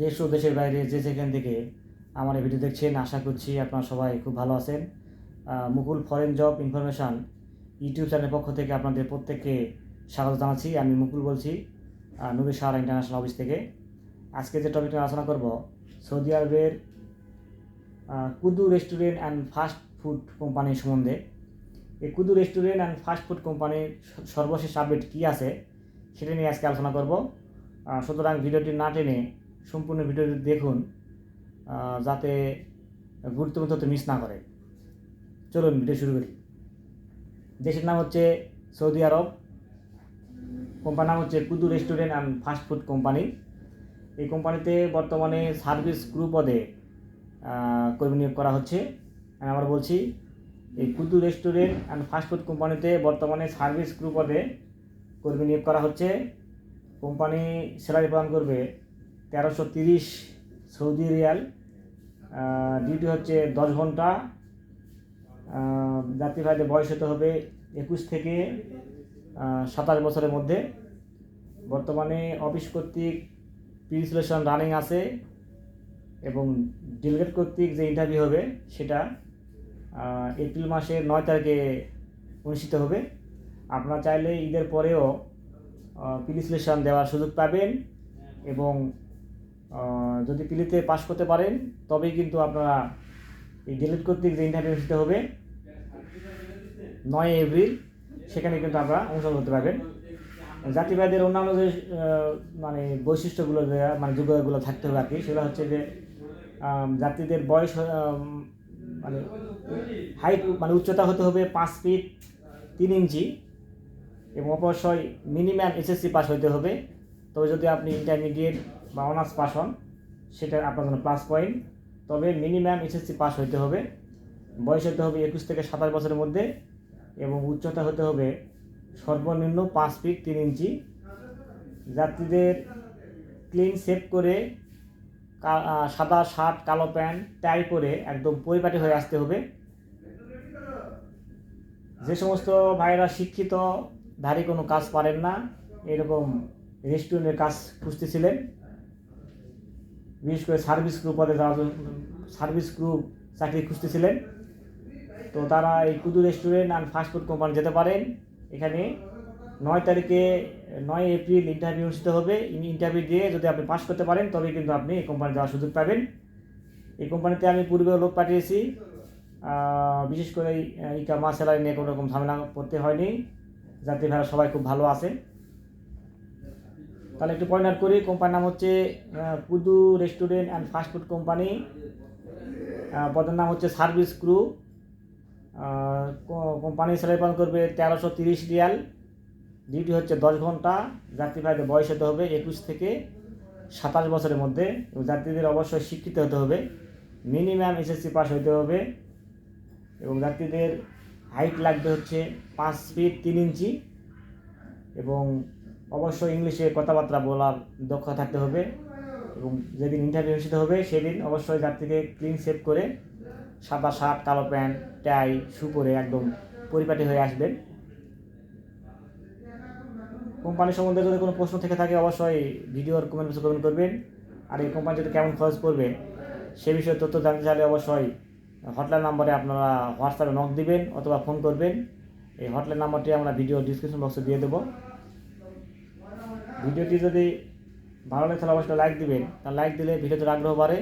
দেশ ও দেশের বাইরে যে যেখান থেকে আমার এই ভিডিও দেখছেন, আশা করছি আপনারা সবাই খুব ভালো আছেন। মুকুল ফরেন জব ইনফরমেশান ইউটিউব চ্যানেলের পক্ষ থেকে আপনাদের প্রত্যেককে স্বাগত জানাচ্ছি। আমি মুকুল বলছি, নূরে সাহারা ইন্টারন্যাশনাল অফিস থেকে। আজকে যে টপিকটা আলোচনা করব, সৌদি আরবের Kudu restaurant and fast food কোম্পানির সম্বন্ধে। এই Kudu restaurant and fast food কোম্পানির সর্বশেষ আপডেট কী আছে সেটা নিয়ে আজকে আলোচনা করব। সুতরাং ভিডিওটি না টেনে সম্পূর্ণ ভিডিওটি দেখুন, যাতে গুরুত্বপূর্ণ তথ্য মিস না করে। চলুন ভিডিও শুরু করি। দেশের নাম হচ্ছে সৌদি আরব, কোম্পানির নাম হচ্ছে Kudu restaurant and fast food company. এই কোম্পানিতে বর্তমানে সার্ভিস ক্রু পদে কর্মী নিয়োগ করা হচ্ছে। আমি আবার বলছি, এই Kudu restaurant and fast food কোম্পানিতে বর্তমানে সার্ভিস ক্রু পদে কর্মী নিয়োগ করা হচ্ছে। কোম্পানি স্যালারি প্রদান করবে 1330 সৌদি রিয়াল। ডিউটি হচ্ছে 10 ঘন্টা। যাত্রীবাহীদের বয়স হতে হবে 21 থেকে 27 বছরের মধ্যে। বর্তমানে অফিস কর্তৃক প্রি-সিলেকশন রানিং আছে এবং ডেলিগেট কর্তৃক যে ইন্টারভিউ হবে সেটা এপ্রিল মাসের 9 তারিখে অনুষ্ঠিত হবে। আপনারা চাইলে ঈদের পরেও প্রি-সিলেকশন দেওয়ার সুযোগ পাবেন এবং যদি প্রিলিতে পাস করতে পারেন তবেই কিন্তু আপনারা এই ডেলিগেট কর্তৃক যে ইন্টারভিউ অনুষ্ঠিত হবে 9 এপ্রিল, সেখানে কিন্তু আপনারা অংশগ্রহণ করতে পারবেন। যাত্রীবাহীদের অন্যান্য যে বৈশিষ্ট্যগুলো যোগ্যতাগুলো থাকতে হবে আর কি, সেগুলো হচ্ছে যে যাত্রীদের বয়স হাইট উচ্চতা হতে হবে 5 ফিট 3 ইঞ্চি এবং অবশ্যই মিনিমাম এসএসসি পাস হতে হবে। তবে যদি আপনি ইন্টারমিডিয়েট বা অনার্স পাস হন সেটা আপনার জন্য প্লাস পয়েন্ট। তবে মিনিমাম এসএসসি পাস হতে হবে। বয়স হতে হবে 21 থেকে 27 বছরের মধ্যে এবং উচ্চতা হতে হবে সর্বনিম্ন 5 ফিট 3 ইঞ্চি। যাত্রীদের ক্লিন শেভ করে সাদা শার্ট, কালো প্যান্ট, টাই পরে একদম পরিপাটি হয়ে আসতে হবে। যে সমস্ত ভাইরা শিক্ষিত ধারী কোনো কাজ পারেন না, এরকম রেস্টুরেন্টের কাজ খুঁজতেছিলেন, বিশেষ করে সার্ভিস ক্রু পদে সার্ভিস ক্রু চাকরি খুঁজতেছিলেন, তো তারা এই Kudu restaurant and fast food company যেতে পারেন। এখানে 9 এপ্রিল ইন্টারভিউ অনুষ্ঠিত হবে। ইন্টারভিউ দিয়ে যদি আপনি পাস করতে পারেন তবেই কিন্তু আপনি এই কোম্পানি যাওয়ার সুযোগ পাবেন। এই কোম্পানিতে আমি পূর্বেও লোক পাঠিয়েছি, বিশেষ করে ইকামা স্যালারি নিয়ে কোনো রকম ঝামেলা করতে হয়নি। যাত্রী ভাড়া সবাই খুব ভালো আছে। তাহলে একটু পয়েন্ট আউট করি। কোম্পানির নাম হচ্ছে Kudu restaurant and fast food company. পদের নাম হচ্ছে সার্ভিস ক্রু। কোম্পানি স্যালারি প্রদান করবে 1330 রিয়াল। ডিউটি হচ্ছে 10 ঘন্টা। যাত্রীবাহীদের বয়স হতে হবে 21 থেকে 27 বছরের মধ্যে এবং যাত্রীদের অবশ্যই শিক্ষিত হতে হবে, মিনিমাম এসএসসি পাস হতে হবে এবং যাত্রীদের হাইট লাগবে হচ্ছে 5 ফিট 3 ইঞ্চি এবং অবশ্যই ইংলিশে কথাবার্তা বলার দক্ষতা থাকতে হবে। এবং যেদিন ইন্টারভিউ অনুষ্ঠিত হবে সেদিন অবশ্যই যাত্রীকে ক্লিন শেভ করে সাদা শার্ট, কালো প্যান্ট, টাই, শু পরে একদম পরিপাটি হয়ে আসবেন। কোম্পানি সম্বন্ধে যদি কোনো প্রশ্ন থেকে থাকে অবশ্যই ভিডিওর কমেন্ট বক্সে কমেন্ট করবেন। আর এই কোম্পানি যদি কেমন খরচ পড়বে সে বিষয়ে তথ্য জানতে চাইলে অবশ্যই হটলাইন নাম্বারে আপনারা হোয়াটসঅ্যাপে নক দিবেন অথবা ফোন করবেন। এই হটলাইন নাম্বারটি আমরা ভিডিও ডিসক্রিপশন বক্সে দিয়ে দেবো। ভিডিওটি যদি ভালো লাগে তাহলে অবশ্যই লাইক দিবেন, তার লাইক দিলে ভিডিওতে আগ্রহ বাড়ে।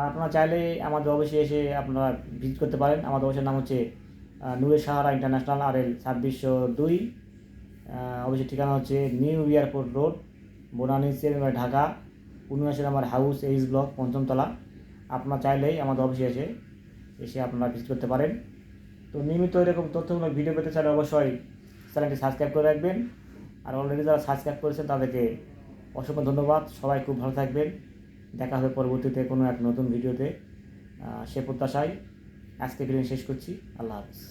আপনারা চাইলে আমাদের অফিসে এসে আপনারা ভিজিট করতে পারেন। আমাদের অফিসের নাম হচ্ছে নূরে সাহারা ইন্টারন্যাশনাল RL 2602। অফিসের ঠিকানা হচ্ছে new airport road, Banani, Dhaka, 79 নম্বর হাউস, এইচ ব্লক, 5ম তলা। আপনারা চাইলেই আমাদের অফিসে এসে আপনারা ভিজিট করতে পারেন। তো নিয়মিত এরকম তথ্যমূলক ভিডিও পেতে চাইলে অবশ্যই চ্যানেলটি সাবস্ক্রাইব করে রাখবেন। আর অলরেডি যারা সাবস্ক্রাইব করেছেন তাদেরকে অসংখ্য ধন্যবাদ। সবাই খুব ভালো থাকবেন। দেখা হবে পরবর্তীতে কোনো এক নতুন ভিডিওতে। সে প্রত্যাশায় আজকে ভিডিও শেষ করছি। আল্লাহ হাফিজ।